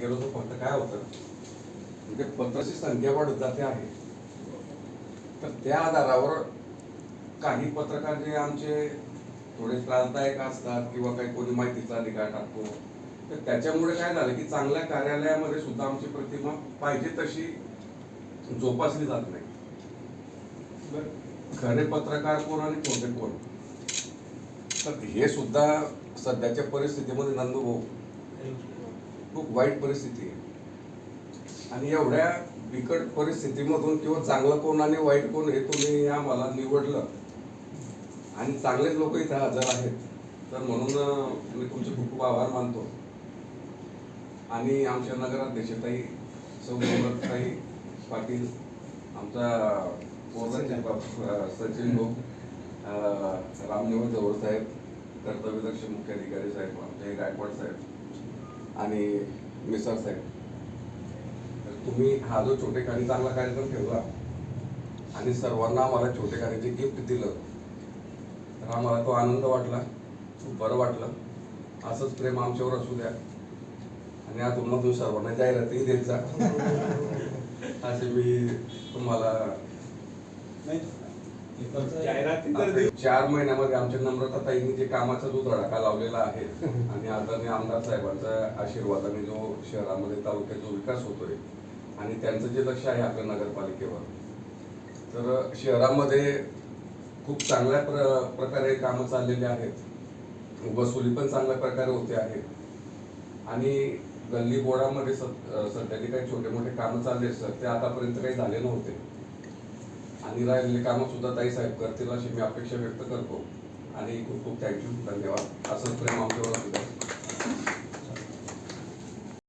गेलो तर फक्त काय होतं म्हणजे पत्राची संख्या वाढत जाते आहे. तर त्या आधारावर काही पत्रकार जे आमचे थोडे त्रासदायक असतात किंवा काही कोणी माहितीचा निकाल टाकतो, तर त्याच्यामुळे काय झालं की चांगल्या कार्यालयामध्ये सुद्धा आमची प्रतिमा पाहिजे तशी जोपासली जात नाही. खरे पत्रकार कोण आणि खोटे कोण, तर हे सुद्धा सध्याच्या परिस्थितीमध्ये नंदू खूप वाईट परिस्थिती आहे. आणि एवढ्या बिकट परिस्थितीमधून किंवा चांगलं कोण आणि वाईट कोण हे तुम्ही आम्हाला निवडलं आणि चांगलेच लोक इथे हजर आहेत, तर म्हणून मी तुमचे खूप खूप आभार मानतो. आणि आमच्या नगराध्यक्षताई सौताई पाटील, आमचा सचिन भाऊ, रामनिवास जवळ साहेब, कर्तव्यदक्ष मुख्य अधिकारी साहेब, आमचे गायकवाड साहेब आणि मिसर साहेब, तर तुम्ही हा जो छोटेखानी चांगला कार्यक्रम ठेवला आणि सर्वांना आम्हाला छोटेखानीचे गिफ्ट दिलं, तर आम्हाला तो आनंद वाटला, खूप बरं वाटलं. असंच प्रेम आमच्यावर असू द्या आणि आतून सर्वांना जाहिरातही देत जा असे मी तुम्हाला 4 महिन्यामध्ये आमच्या नम्रताताईंनी जे कामाचा जो धडाका लावलेला आहे आणि आदरणीय आमदार साहेबांच्या आशीर्वादाने जो शहरामध्ये तालुक्यात जो विकास होतोय आणि त्यांचं जे लक्ष आहे आपल्या नगरपालिकेवर, तर शहरामध्ये खूप चांगल्या प्रकारे कामं चाललेली आहेत. वसुली पण चांगल्या प्रकारे होते आहे आणि गल्ली बोर्डामध्ये सध्या जे काही छोटे मोठे कामं चालले असतात ते आतापर्यंत काही झाले नव्हते आणि राहिलेले कामं सुद्धा ताई साहेब करतील अशी मी अपेक्षा व्यक्त करतो. आणि खूप खूप थँक्यू, धन्यवाद. असंच प्रेम आमच्यावर असू द्या.